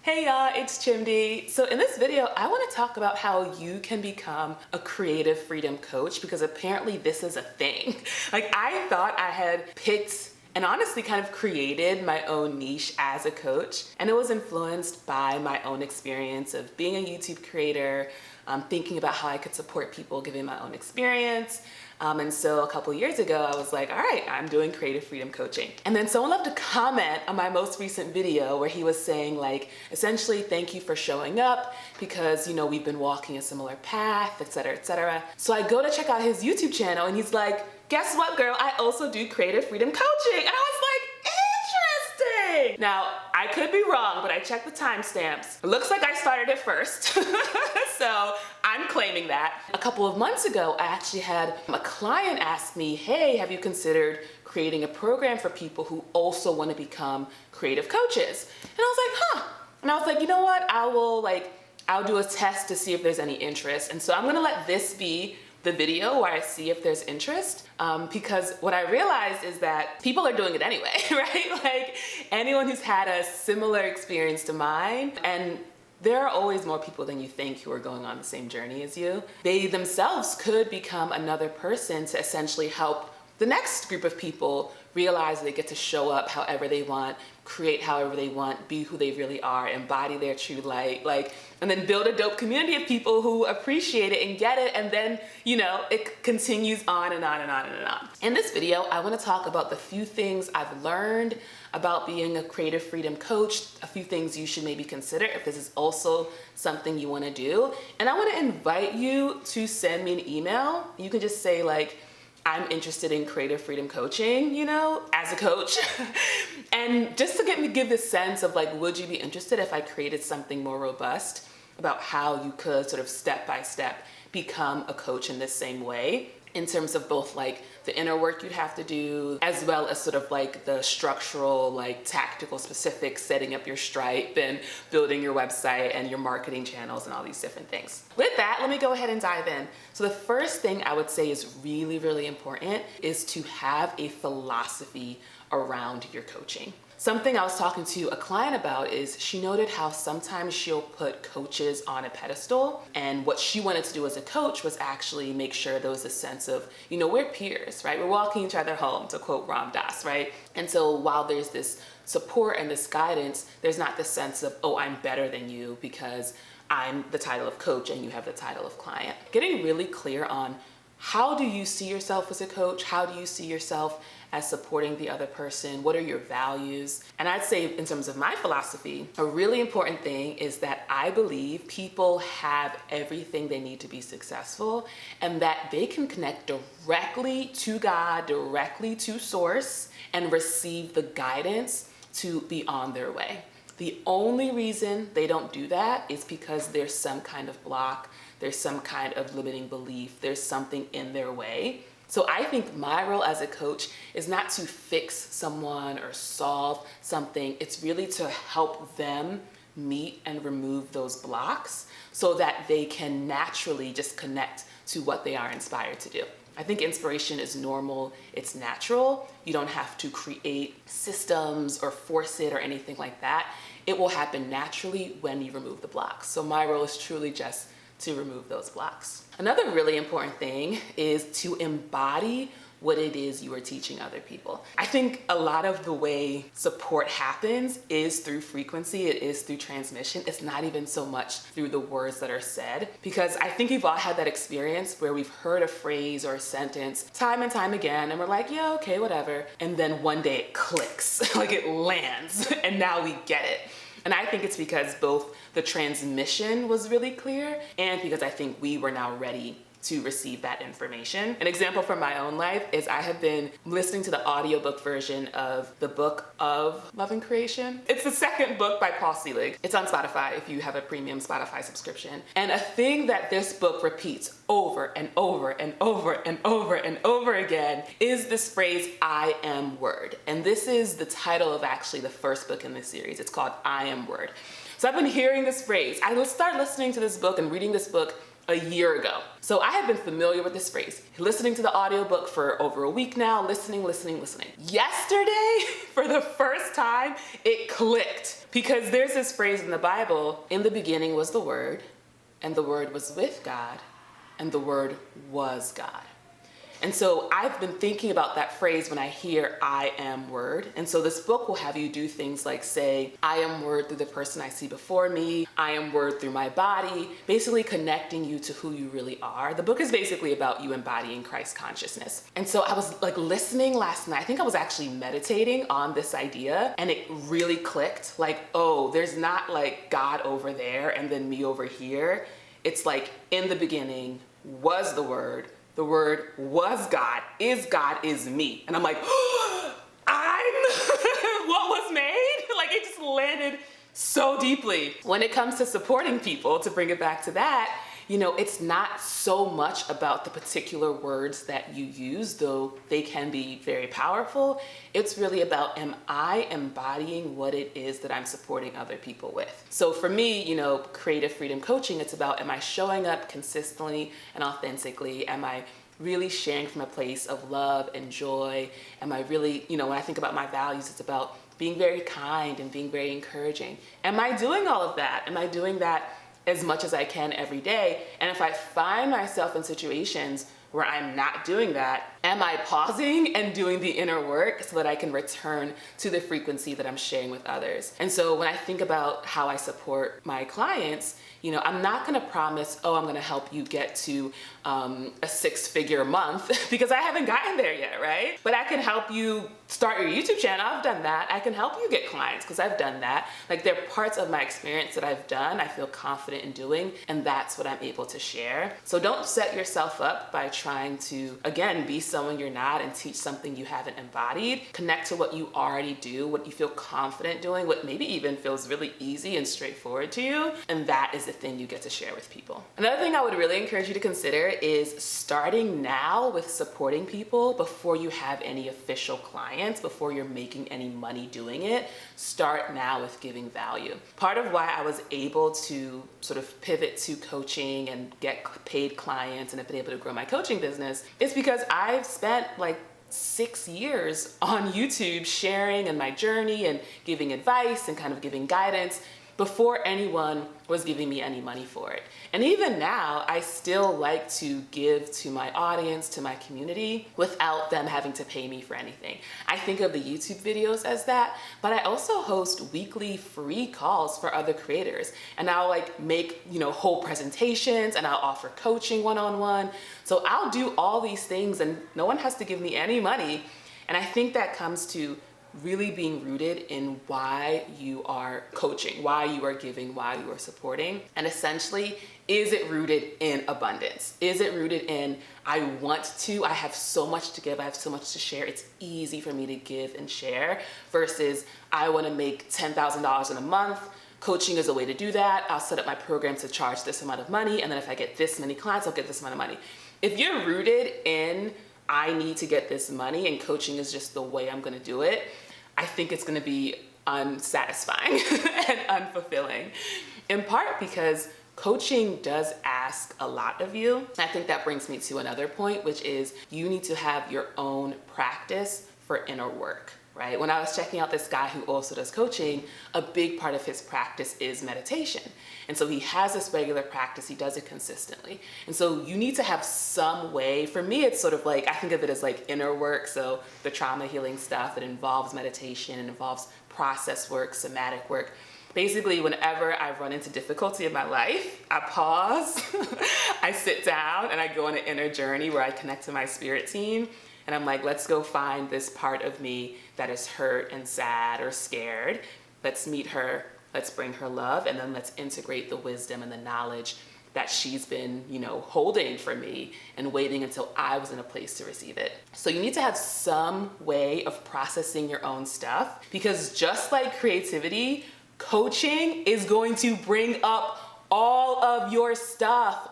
Hey y'all, it's Chimdi. So in this video, I want to talk about how you can become a creative freedom coach, because apparently this is a thing. Like, I thought I had picked and honestly kind of created my own niche as a coach, and it was influenced by my own experience of being a YouTube creator, thinking about how I could support people given my own experience. And so a couple years ago, I was like, all right, I'm doing creative freedom coaching. And then someone left a comment on my most recent video where he was saying, like, essentially, thank you for showing up because, you know, we've been walking a similar path, et cetera, et cetera. So I go to check out his YouTube channel and he's like, guess what, girl? I also do creative freedom coaching. And I was like, interesting. Now, I could be wrong, but I checked the timestamps. It looks like I started it first. So I'm claiming that. A couple of months ago, I actually had a client ask me, hey, have you considered creating a program for people who also want to become creative coaches? And I was like, huh. And I was like, you know what? I'll do a test to see if there's any interest. And so I'm gonna let this be the video where I see if there's interest, because what I realized is that people are doing it anyway, right? Like, anyone who's had a similar experience to mine, and there are always more people than you think who are going on the same journey as you. They themselves could become another person to essentially help the next group of people realize they get to show up however they want, create however they want, be who they really are, embody their true light, and then build a dope community of people who appreciate it and get it, and then, you know, it continues on and on and on and on. In this video, I want to talk about the few things I've learned about being a creative freedom coach, a few things you should maybe consider if this is also something you want to do. And I want to invite you to send me an email. You can just say, like, I'm interested in creative freedom coaching, you know, as a coach. And just to give this sense of, like, would you be interested if I created something more robust about how you could sort of step by step become a coach in this same way, in terms of both like the inner work you'd have to do, as well as sort of like the structural, like tactical specific setting up your Stripe and building your website and your marketing channels and all these different things. With that, let me go ahead and dive in. So the first thing I would say is really, really important is to have a philosophy around your coaching. Something I was talking to a client about is she noted how sometimes she'll put coaches on a pedestal, and what she wanted to do as a coach was actually make sure there was a sense of, you know, we're peers, right? We're walking each other home, to quote Ram Dass, right? And so while there's this support and this guidance, there's not this sense of, oh, I'm better than you because I'm the title of coach and you have the title of client. Getting really clear on how do you see yourself as a coach? How do you see yourself as supporting the other person? What are your values? And I'd say, in terms of my philosophy, a really important thing is that I believe people have everything they need to be successful, and that they can connect directly to God, directly to source, and receive the guidance to be on their way. The only reason they don't do that is because there's some kind of block, there's some kind of limiting belief, there's something in their way. So I think my role as a coach is not to fix someone or solve something. It's really to help them meet and remove those blocks so that they can naturally just connect to what they are inspired to do. I think inspiration is normal, it's natural. You don't have to create systems or force it or anything like that. It will happen naturally when you remove the blocks. So my role is truly just to remove those blocks. Another really important thing is to embody what it is you are teaching other people. I think a lot of the way support happens is through frequency, it is through transmission. It's not even so much through the words that are said, because I think we've all had that experience where we've heard a phrase or a sentence time and time again, and we're like, yeah, okay, whatever. And then one day it clicks, like it lands, and now we get it. And I think it's because both the transmission was really clear and because I think we were now ready to receive that information. An example from my own life is I have been listening to the audiobook version of the Book of Love and Creation. It's the second book by Paul Selig. It's on Spotify if you have a premium Spotify subscription. And a thing that this book repeats over and over and over and over and over again is this phrase, I am word. And this is the title of actually the first book in this series. It's called I am word. So I've been hearing this phrase. I will start listening to this book and reading this book a year ago. So I have been familiar with this phrase, listening to the audiobook for over a week now, listening. Yesterday, for the first time, it clicked, because there's this phrase in the Bible, in the beginning was the Word, and the Word was with God, and the Word was God. And so I've been thinking about that phrase when I hear I am Word. And so this book will have you do things like say, I am Word through the person I see before me. I am Word through my body, basically connecting you to who you really are. The book is basically about you embodying Christ consciousness. And so I was like listening last night. I think I was actually meditating on this idea, and it really clicked. Like, oh, there's not like God over there and then me over here. It's like, in the beginning was the Word was God, is me. And I'm like, oh, I'm what was made? Like, it just landed so deeply. When it comes to supporting people, to bring it back to that, you know, it's not so much about the particular words that you use, though they can be very powerful. It's really about, am I embodying what it is that I'm supporting other people with? So for me, you know, creative freedom coaching, it's about, am I showing up consistently and authentically? Am I really sharing from a place of love and joy? Am I really, you know, when I think about my values, it's about being very kind and being very encouraging. Am I doing all of that? Am I doing that as much as I can every day? And if I find myself in situations where I'm not doing that, am I pausing and doing the inner work so that I can return to the frequency that I'm sharing with others? And so when I think about how I support my clients, you know, I'm not gonna promise, oh, I'm gonna help you get to a 6-figure month, because I haven't gotten there yet, right? But I can help you start your YouTube channel. I've done that. I can help you get clients, because I've done that. Like, there are parts of my experience that I've done, I feel confident in doing, and that's what I'm able to share. So don't set yourself up by trying to, again, be someone you're not and teach something you haven't embodied. Connect to what you already do, what you feel confident doing, what maybe even feels really easy and straightforward to you, and that is the thing you get to share with people. Another thing I would really encourage you to consider is starting now with supporting people before you have any official clients, before you're making any money doing it. Start now with giving value. Part of why I was able to sort of pivot to coaching and get paid clients and have been able to grow my coaching business is because I've spent like 6 years on YouTube sharing and my journey and giving advice and kind of giving guidance before anyone was giving me any money for it. And even now, I still like to give to my audience, to my community, without them having to pay me for anything. I think of the YouTube videos as that, but I also host weekly free calls for other creators. And I'll like make, you know, whole presentations, and I'll offer coaching one-on-one. So I'll do all these things and no one has to give me any money. And I think that comes to really being rooted in why you are coaching, why you are giving, why you are supporting. And essentially, is it rooted in abundance? Is it rooted in, I have so much to give, I have so much to share, it's easy for me to give and share, versus I want to make $10,000 in a month. Coaching is a way to do that. I'll set up my program to charge this amount of money, and then if I get this many clients, I'll get this amount of money. If you're rooted in, I need to get this money, and coaching is just the way I'm going to do it, I think it's going to be unsatisfying and unfulfilling. In part because coaching does ask a lot of you. I think that brings me to another point, which is you need to have your own practice for inner work. Right? When I was checking out this guy who also does coaching, a big part of his practice is meditation. And so he has this regular practice, he does it consistently. And so you need to have some way, for me it's sort of like, I think of it as like inner work, so the trauma healing stuff, it involves meditation, it involves process work, somatic work. Basically, whenever I run into difficulty in my life, I pause, I sit down, and I go on an inner journey where I connect to my spirit team. And I'm like, let's go find this part of me that is hurt and sad or scared. Let's meet her, let's bring her love, and then let's integrate the wisdom and the knowledge that she's been, you know, holding for me and waiting until I was in a place to receive it. So you need to have some way of processing your own stuff, because just like creativity, coaching is going to bring up all of your stuff,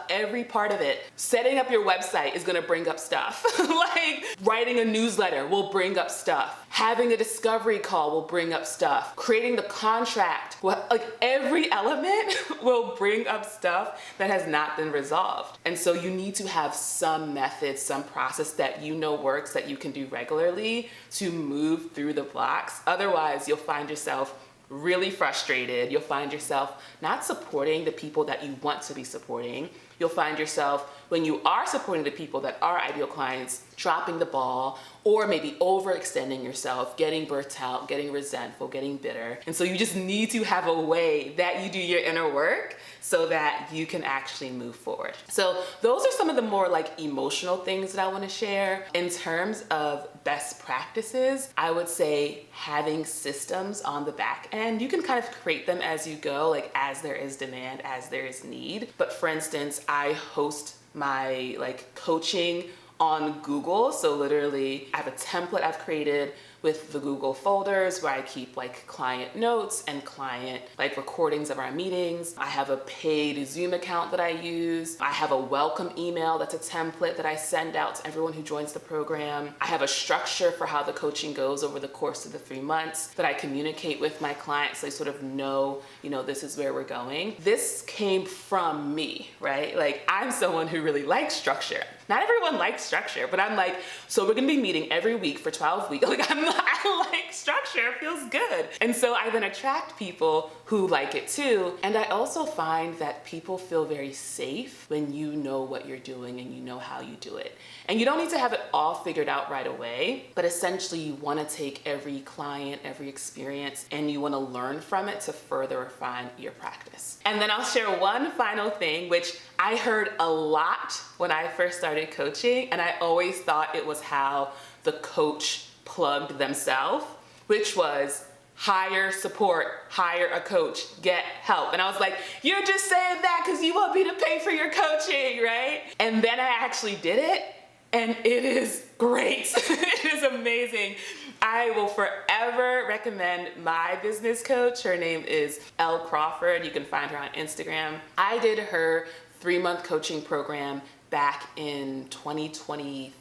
every part of it. Setting up your website is gonna bring up stuff. Like writing a newsletter will bring up stuff. Having a discovery call will bring up stuff. Creating the contract, like every element will bring up stuff that has not been resolved. And so you need to have some method, some process that you know works, that you can do regularly to move through the blocks. Otherwise, you'll find yourself really frustrated. You'll find yourself not supporting the people that you want to be supporting. You'll find yourself, when you are supporting the people that are ideal clients, dropping the ball, or maybe overextending yourself, getting burnt out, getting resentful, getting bitter. And so you just need to have a way that you do your inner work so that you can actually move forward. So those are some of the more like emotional things that I want to share. In terms of best practices, I would say having systems on the back end. You can kind of create them as you go, like as there is demand, as there is need. But for instance, I host my like coaching on Google. So literally I have a template I've created with the Google folders where I keep like client notes and client like recordings of our meetings. I have a paid Zoom account that I use. I have a welcome email that's a template that I send out to everyone who joins the program. I have a structure for how the coaching goes over the course of the 3 months that I communicate with my clients so they sort of know, you know, this is where we're going. This came from me, right? Like I'm someone who really likes structure. Not everyone likes structure, but I'm like, so we're gonna be meeting every week for 12 weeks. Like I like structure, it feels good. And so I then attract people who like it too. And I also find that people feel very safe when you know what you're doing and you know how you do it. And you don't need to have it all figured out right away, but essentially you wanna take every client, every experience, and you wanna learn from it to further refine your practice. And then I'll share one final thing, which I heard a lot when I first started coaching, and I always thought it was how the coach plugged themselves, which was hire support, hire a coach, get help. And I was like, you're just saying that because you want me to pay for your coaching, right? And then I actually did it, and it is great. It is amazing. I will forever recommend my business coach. Her name is Elle Crawford. You can find her on Instagram. I did her 3-month coaching program back in 2023,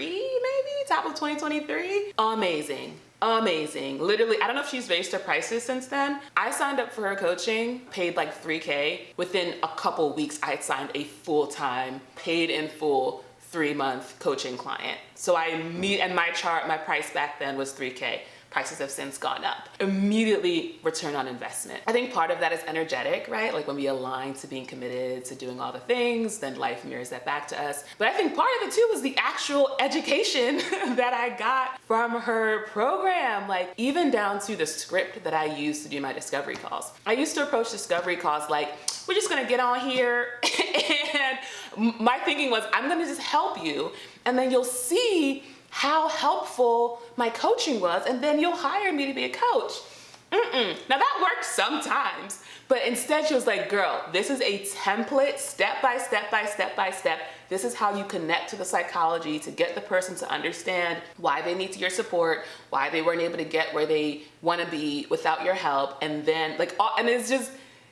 maybe, top of 2023. Amazing. Amazing. Literally, I don't know if she's raised her prices since then. I signed up for her coaching, paid like $3K. Within a couple weeks, I had signed a full-time, paid in full 3-month coaching client. So and my price back then was $3K. Prices have since gone up. Immediately return on investment. I think part of that is energetic, right? Like when we align to being committed to doing all the things, then life mirrors that back to us. But I think part of it too was the actual education that I got from her program, like even down to the script that I used to do my discovery calls. I used to approach discovery calls like, we're just gonna get on here and my thinking was, I'm gonna just help you and then you'll see how helpful my coaching was, and then you'll hire me to be a coach. Now that works sometimes, but instead she was like, girl, this is a template, step by step by step by step. This is how you connect to the psychology to get the person to understand why they need your support, why they weren't able to get where they wanna be without your help, and then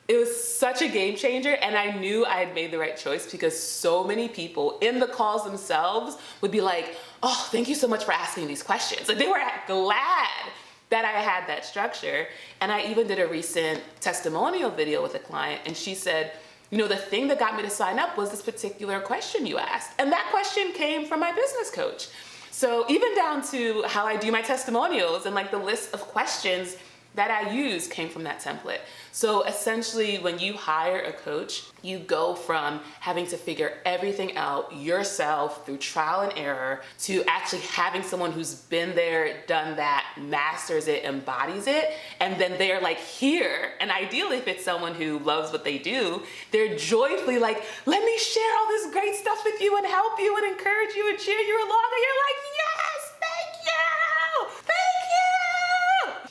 it was such a game changer, and I knew I had made the right choice because so many people in the calls themselves would be like, oh, thank you so much for asking these questions. Like they were glad that I had that structure. And I even did a recent testimonial video with a client, and she said, you know, the thing that got me to sign up was this particular question you asked. And that question came from my business coach. So even down to how I do my testimonials and like the list of questions that I use came from that template. So essentially when you hire a coach, you go from having to figure everything out yourself through trial and error to actually having someone who's been there, done that, masters it, embodies it, and then they're like here. And ideally if it's someone who loves what they do, they're joyfully like, let me share all this great stuff with you and help you and encourage you and cheer you along. And you're like, yes, thank you, thank you.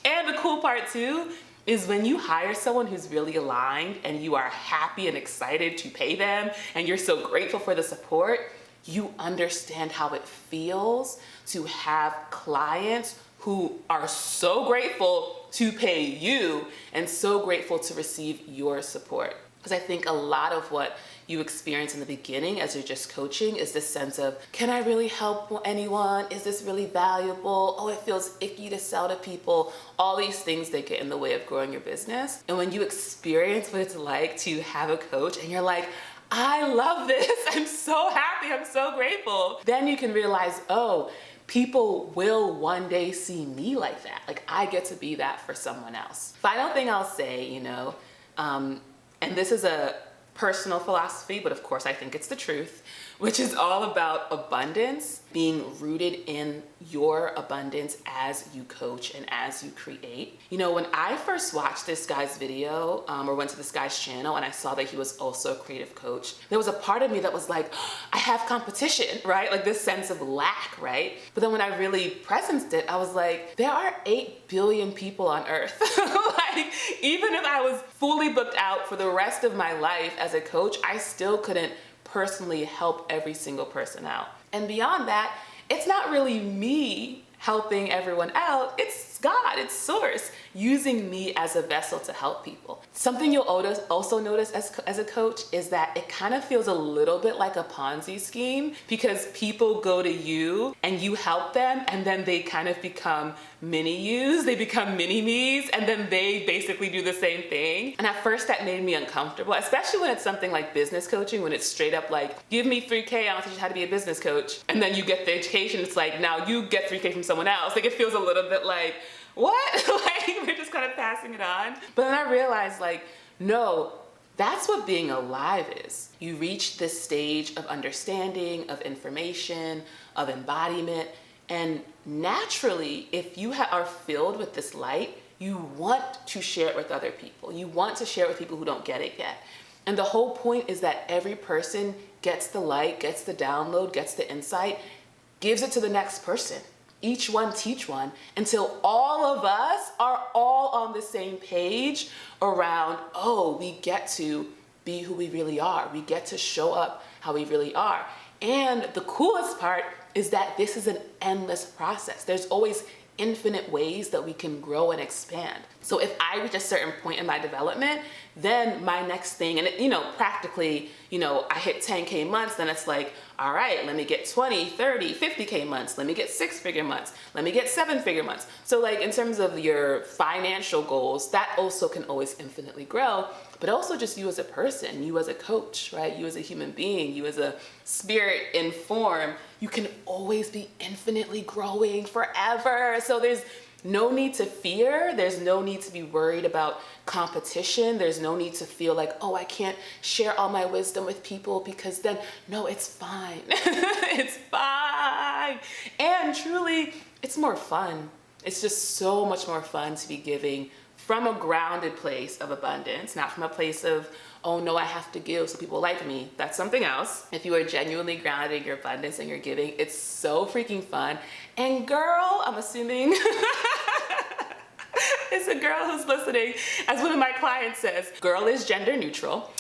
And the cool part too is when you hire someone who's really aligned and you are happy and excited to pay them and you're so grateful for the support, you understand how it feels to have clients who are so grateful to pay you and so grateful to receive your support. Because I think a lot of what you experience in the beginning as you're just coaching is this sense of, can I really help anyone? Is this really valuable? Oh, it feels icky to sell to people. All these things that get in the way of growing your business. And when you experience what it's like to have a coach and you're like, I love this, I'm so happy, I'm so grateful, then you can realize, oh, people will one day see me like that. Like I get to be that for someone else. Final thing I'll say, and this is a personal philosophy, but of course I think it's the truth, which is all about abundance, being rooted in your abundance as you coach and as you create. When I first watched this guy's video or went to this guy's channel and I saw that he was also a creative coach, there was a part of me that was like, oh, I have competition, right? Like this sense of lack, right? But then when I really presenced it, I was like, there are 8 billion people on earth. Like, even if I was fully booked out for the rest of my life as a coach, I still couldn't personally help every single person out. And beyond that, it's not really me helping everyone out, it's God, it's Source using me as a vessel to help people. Something you'll also notice as a coach is that it kind of feels a little bit like a Ponzi scheme, because people go to you and you help them and then they kind of become mini yous, they become mini me's, and then they basically do the same thing. And at first that made me uncomfortable, especially when it's something like business coaching, when it's straight up like, give me $3K, I'll teach you how to be a business coach. And then you get the education, it's like, now you get $3K from someone else. Like it feels a little bit like, what? Like we're just kind of passing it on. But then I realized like, no, that's what being alive is. You reach this stage of understanding, of information, of embodiment, and naturally, if you are filled with this light, you want to share it with other people. You want to share it with people who don't get it yet. And the whole point is that every person gets the light, gets the download, gets the insight, gives it to the next person. Each one teach one, until all of us are all on the same page around, oh, we get to be who we really are. We get to show up how we really are. And the coolest part is that this is an endless process. There's always infinite ways that we can grow and expand. So if I reach a certain point in my development, then my next thing, and practically, I hit 10K months, then it's like, all right, let me get 20, 30, 50K months. Let me get 6-figure months. Let me get 7-figure months. So like in terms of your financial goals, that also can always infinitely grow, but also just you as a person, you as a coach, right? You as a human being, you as a spirit in form, you can always be infinitely growing forever. So there's no need to fear. There's no need to be worried about competition. There's no need to feel like, oh, I can't share all my wisdom with people because then, no, it's fine. It's fine. And truly, it's more fun. It's just so much more fun to be giving from a grounded place of abundance, not from a place of, oh no, I have to give so people like me. That's something else. If you are genuinely grounded in your abundance and your giving, it's so freaking fun. And girl, I'm assuming it's a girl who's listening. As one of my clients says, girl is gender neutral.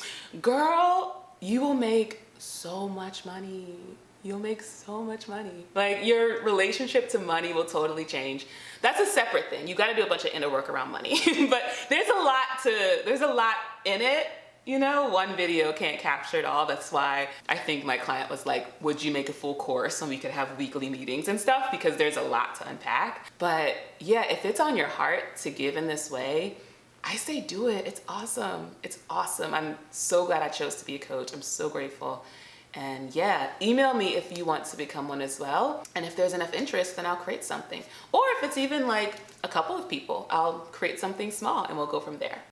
Girl, you will make so much money. You'll make so much money. Like your relationship to money will totally change. That's a separate thing. You got to do a bunch of inner work around money, but there's a lot in it. One video can't capture it all. That's why I think my client was like, would you make a full course and we could have weekly meetings and stuff, because there's a lot to unpack. But yeah, if it's on your heart to give in this way, I say do it. It's awesome. It's awesome. I'm so glad I chose to be a coach. I'm so grateful. And yeah, email me if you want to become one as well. And if there's enough interest, then I'll create something. Or if it's even like a couple of people, I'll create something small and we'll go from there.